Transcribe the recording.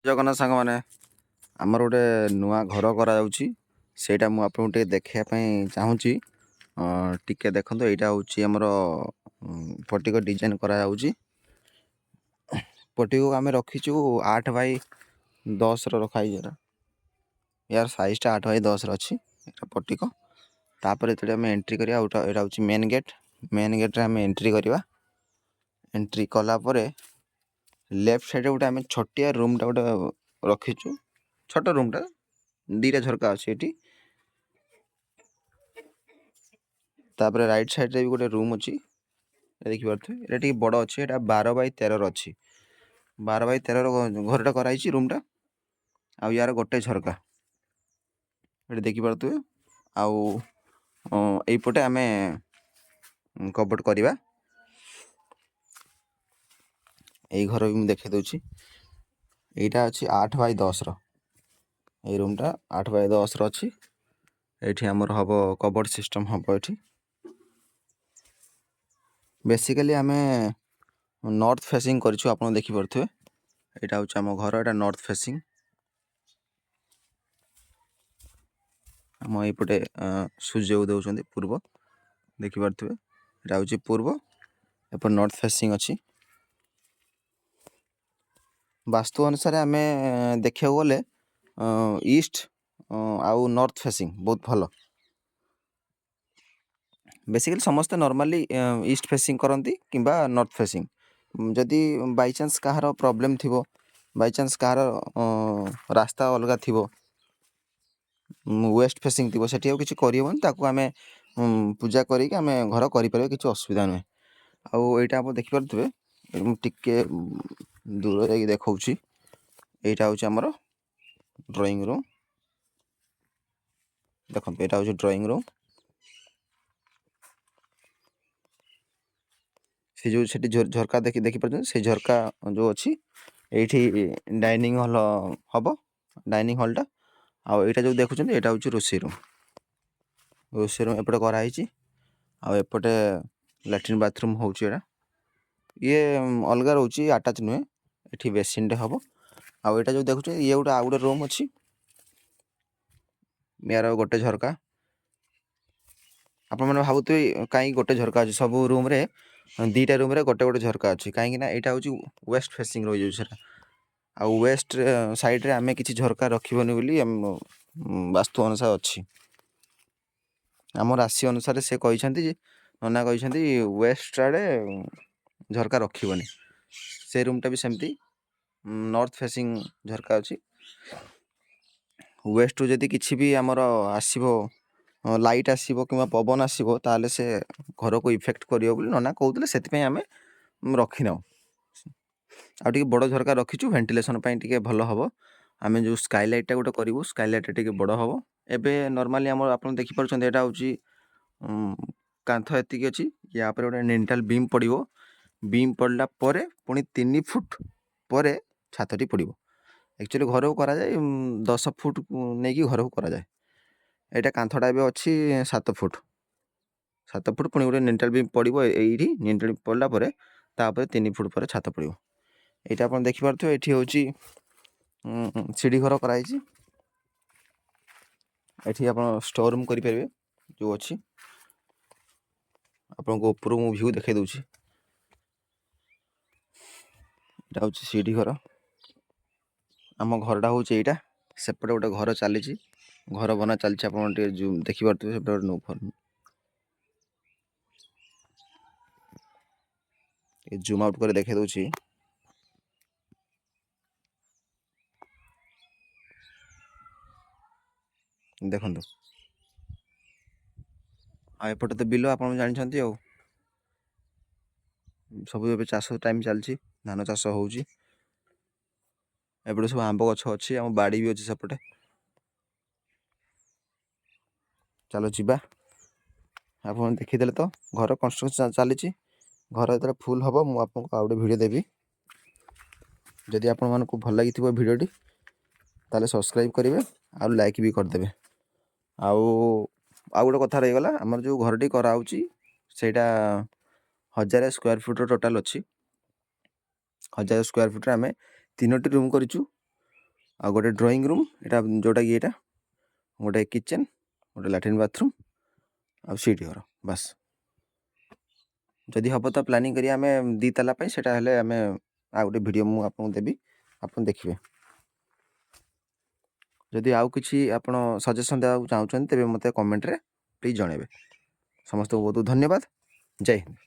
ଜଗନ୍ନାଥ ସାଙ୍ଗମାନେ ଆମର ଗୋଟେ ନୂଆ ଘର କରାଯାଉଛି ସେଇଟା ମୁଁ ଆପଣଙ୍କୁ ଟିକେ ଦେଖିବା ପାଇଁ ଚାହୁଁଛି। ଟିକେ ଦେଖନ୍ତୁ, ଏଇଟା ହେଉଛି ଆମର ପଟିକ ଡିଜାଇନ୍ କରାଯାଉଛି। ପଟିକୁ ଆମେ ରଖିଛୁ 8x10ର ରଖାଯାଇଛି। ୟାର ସାଇଜ୍ଟା 8x10ର ଅଛି ଏଇଟା ପଟିକ। ତାପରେ ଯେତେବେଳେ ଆମେ ଏଣ୍ଟ୍ରି କରିବା, ଏଇଟା ହେଉଛି ମେନ୍ ଗେଟ୍। ମେନ୍ ଗେଟ୍ରେ ଆମେ ଏଣ୍ଟ୍ରି କରିବା। ଏଣ୍ଟ୍ରି କଲା ପରେ ଲେଫ୍ଟ ସାଇଡ଼୍ରେ ଗୋଟେ ଆମେ ଛୋଟିଆ ରୁମ୍ଟା ଗୋଟେ ରଖିଛୁ। ଛୋଟ ରୁମ୍ଟା, 2ଟା ଝରକା ଅଛି ଏଠି। ତାପରେ ରାଇଟ୍ ସାଇଡ଼୍ରେ ବି ଗୋଟେ ରୁମ୍ ଅଛି, ଦେଖିପାରୁଥିବେ। ଏଇଟା ଟିକେ ବଡ଼ ଅଛି, ଏଇଟା 12x13ର ଅଛି। 12x13ର ଘରଟା କରାହେଇଛି ରୁମ୍ଟା। ଆଉ ୟାର ଗୋଟେ ଝରକା ଏଠି ଦେଖିପାରୁଥିବେ। ଆଉ ଏଇପଟେ ଆମେ କବର୍ଡ଼ କରିବା। ଏଇ ଘର ବି ମୁଁ ଦେଖାଇ ଦେଉଛି। ଏଇଟା ଅଛି 8x10ର। ଏଇ ରୁମ୍ଟା 8x10ର ଅଛି। ଏଇଠି ଆମର ହେବ କବର୍ଡ଼ ସିଷ୍ଟମ୍ ହେବ ଏଠି। ବେସିକାଲି ଆମେ ନର୍ଥ ଫେସିଂ କରିଛୁ, ଆପଣ ଦେଖିପାରୁଥିବେ। ଏଇଟା ହେଉଛି ଆମ ଘର, ଏଇଟା ନର୍ଥ ଫେସିଂ। ଆମ ଏଇପଟେ ସୂର୍ଯ୍ୟ ଉଦଉଛନ୍ତି ପୂର୍ବ, ଦେଖିପାରୁଥିବେ। ଏଇଟା ହେଉଛି ପୂର୍ବ, ଏପଟେ ନର୍ଥ ଫେସିଂ ଅଛି। ବାସ୍ତୁ ଅନୁସାରେ ଆମେ ଦେଖିବାକୁ ଗଲେ ଇଷ୍ଟ ଆଉ ନର୍ଥ ଫେସିଂ ବହୁତ ଭଲ। ବେସିକାଲି ସମସ୍ତେ ନର୍ମାଲି ଇଷ୍ଟ ଫେସିଂ କରନ୍ତି କିମ୍ବା ନର୍ଥ ଫେସିଂ। ଯଦି ବାଇଚାନ୍ସ କାହାର ପ୍ରୋବ୍ଲେମ୍ ଥିବ, ବାଇଚାନ୍ସ କାହାର ରାସ୍ତା ଅଲଗା ଥିବ, ୱେଷ୍ଟ ଫେସିଂ ଥିବ, ସେଠି ଆଉ କିଛି କରିହେବନି। ତାକୁ ଆମେ ପୂଜା କରିକି ଆମେ ଘର କରିପାରିବା, କିଛି ଅସୁବିଧା ନୁହେଁ। ଆଉ ଏଇଟା ଆପଣ ଦେଖିପାରୁଥିବେ, ମୁଁ ଟିକେ ଦୂର ଯାଇକି ଦେଖାଉଛି। ଏଇଟା ହେଉଛି ଆମର ଡ୍ରଇଂ ରୁମ୍। ଦେଖନ୍ତୁ, ଏଇଟା ହେଉଛି ଡ୍ରଇଂ ରୁମ୍। ସେ ଯେଉଁ ସେଠି ଝରକା ଦେଖିପାରୁଛନ୍ତି, ସେଇ ଝରକା ଯେଉଁ ଅଛି ଏଇଠି ଡାଇନିଂ ହଲ୍ ହେବ, ଡାଇନିଂ ହଲ୍ଟା। ଆଉ ଏଇଟା ଯେଉଁ ଦେଖୁଛନ୍ତି, ଏଇଟା ହେଉଛି ରୋଷେଇ ରୁମ୍। ରୋଷେଇ ରୁମ୍ ଏପଟେ କରାହେଇଛି। ଆଉ ଏପଟେ ଲାଟ୍ରିନ୍ ବାଥରୁମ୍ ହେଉଛି। ଏଇଟା ଇଏ ଅଲଗା ରହୁଛି, ଆଟାଚ୍ ନୁହେଁ। ଏଠି ବେସିନ୍ଟେ ହେବ। ଆଉ ଏଇଟା ଯେଉଁ ଦେଖୁଛନ୍ତି, ଇଏ ଆଉ ଗୋଟେ ରୁମ୍ ଅଛି। ୟାର ଗୋଟେ ଝରକା। ଆପଣମାନେ ଭାବୁଥିବେ କାହିଁକି ଗୋଟେ ଝରକା ଅଛି? ସବୁ ରୁମ୍ରେ 2ଟା ରୁମ୍ରେ ଗୋଟେ ଝରକା ଅଛି, କାହିଁକିନା ଏଇଟା ହେଉଛି ୱେଷ୍ଟ ଫେସିଂ ରହିଯାଉଛି ସେଟା। ଆଉ ୱେଷ୍ଟ ସାଇଡ଼୍ରେ ଆମେ କିଛି ଝରକା ରଖିବନି ବୋଲି ବାସ୍ତୁ ଅନୁସାରେ ଅଛି। ଆମ ରାଶି ଅନୁସାରେ ସେ କହିଛନ୍ତି, ନନା କହିଛନ୍ତି ୱେଷ୍ଟ ଆଡ଼େ ଝରକା ରଖିବନି। ସେ ରୁମ୍ଟା ବି ସେମିତି ନର୍ଥ ଫେସିଂ ଝରକା ଅଛି। ୱେଷ୍ଟରୁ ଯଦି କିଛି ବି ଆମର ଆସିବ, ଲାଇଟ୍ ଆସିବ କିମ୍ବା ପବନ ଆସିବ, ତାହେଲେ ସେ ଘରକୁ ଇଫେକ୍ଟ କରିବ ବୋଲି ନନା କହୁଥିଲେ। ସେଥିପାଇଁ ଆମେ ରଖିନାଉ। ଆଉ ଟିକେ ବଡ଼ ଝରକା ରଖିଛୁ, ଭେଣ୍ଟିଲେସନ୍ ପାଇଁ ଟିକେ ଭଲ ହେବ। ଆମେ ଯେଉଁ ସ୍କାଇଲାଇଟ୍ଟା ଗୋଟେ କରିବୁ, ସ୍କାଇଲାଇଟ୍ଟା ଟିକେ ବଡ଼ ହେବ। ଏବେ ନର୍ମାଲି ଆମର ଆପଣ ଦେଖିପାରୁଛନ୍ତି, ଏଇଟା ହେଉଛି କାନ୍ଥ ଏତିକି ଅଛି। ୟା ଉପରେ ଗୋଟେ ନିଣ୍ଟାଲ୍ ବିମ୍ ପଡ଼ିବ। ବିମ୍ ପଡ଼ିଲା ପରେ ପୁଣି 3 ଫୁଟ ପରେ ଛାତଟି ପଡ଼ିବ। ଆକ୍ଚୁଆଲି ଘରକୁ କରାଯାଏ 10 ଫୁଟ ନେଇକି ଘରକୁ କରାଯାଏ। ଏଇଟା କାନ୍ଥଟା ଏବେ ଅଛି 7 ଫୁଟ। 7 ଫୁଟ ପୁଣି ଗୋଟେ ନିଣ୍ଟାଲ୍ ବିମ୍ ପଡ଼ିବ ଏଇଠି। ନିଣ୍ଟାଲ୍ ବିମ୍ ପଡ଼ିଲା ପରେ ତାପରେ 3 ଫୁଟ ପରେ ଛାତ ପଡ଼ିବ। ଏଇଟା ଆପଣ ଦେଖିପାରୁଥିବେ। ଏଠି ହେଉଛି ସିଢ଼ି ଘର କରାଯାଇଛି। ଏଠି ଆପଣ ଷ୍ଟୋର୍ ରୁମ୍ କରିପାରିବେ ଯେଉଁ ଅଛି। ଆପଣଙ୍କୁ ଉପରୁ ମୁଁ ଭ୍ୟୁ ଦେଖାଇ ଦେଉଛି। ଏଇଟା ହେଉଛି ସିଢ଼ି ଘର। ଆମ ଘରଟା ହେଉଛି ଏଇଟା। ସେପଟେ ଗୋଟେ ଘର ଚାଲିଛି, ଘର ବନା ଚାଲିଛି। ଆପଣ ଟିକେ ଦେଖିପାରୁଥିବେ, ସେପଟେ ଗୋଟେ ଜୁମ୍ ଆଉଟ୍ କରି ଦେଖାଇ ଦେଉଛି। ଦେଖନ୍ତୁ, ଆଉ ଏପଟେ ତ ବିଲ ଆପଣ ଜାଣିଛନ୍ତି। ଆଉ ସବୁ ଏବେ ଚାଷ ଟାଇମ୍ ଚାଲିଛି, ଧାନ ଚାଷ ହେଉଛି। ଏପଟେ ସବୁ ଆମ୍ବ ଗଛ ଅଛି, ଆମ ବାଡ଼ି ବି ଅଛି ସେପଟେ। ଚାଲ ଯିବା। ଆପଣ ଦେଖିଦେଲେ ତ, ଘର କନଷ୍ଟ୍ରକ୍ସନ୍ ଚାଲିଛି। ଘର ଯେତେବେଳେ ଫୁଲ୍ ହେବ, ମୁଁ ଆପଣଙ୍କୁ ଆଉ ଗୋଟେ ଭିଡ଼ିଓ ଦେବି। ଯଦି ଆପଣମାନଙ୍କୁ ଭଲ ଲାଗିଥିବ ଭିଡ଼ିଓଟି, ତାହେଲେ ସବସ୍କ୍ରାଇବ୍ କରିବେ ଆଉ ଲାଇକ୍ ବି କରିଦେବେ। ଆଉ ଗୋଟେ କଥା ରହିଗଲା, ଆମର ଯେଉଁ ଘରଟି କରାହେଉଛି ସେଇଟା 1000 ସ୍କୋୟାର ଫୁଟ୍ର ଟୋଟାଲ୍ ଅଛି। 1000 ସ୍କୋୟାର ଫୁଟ୍ରେ ଆମେ 3ଟି ରୁମ୍ କରିଛୁ। ଆଉ ଗୋଟେ ଡ୍ରଇଂ ରୁମ୍ ଏଇଟା ଯେଉଁଟାକି ଏଇଟା ଗୋଟେ କିଚେନ୍, ଗୋଟେ ଲାଟ୍ରିନ୍ ବାଥରୁମ୍ ଆଉ ସିଟ୍ ଘର ବାସ୍। ଯଦି ହେବ ତ ପ୍ଲାନିଂ କରିବା ଆମେ 2 ତାଲା ପାଇଁ। ସେଇଟା ହେଲେ ଆମେ ଆଉ ଗୋଟେ ଭିଡ଼ିଓ ମୁଁ ଆପଣଙ୍କୁ ଦେବି, ଆପଣ ଦେଖିବେ। ଯଦି ଆଉ କିଛି ଆପଣ ସଜେସନ୍ ଦେବାକୁ ଚାହୁଁଛନ୍ତି ତେବେ ମୋତେ କମେଣ୍ଟରେ ପ୍ଲିଜ୍ ଜଣାଇବେ। ସମସ୍ତଙ୍କୁ ବହୁତ ଧନ୍ୟବାଦ। ଜୟ ହିନ୍ଦ।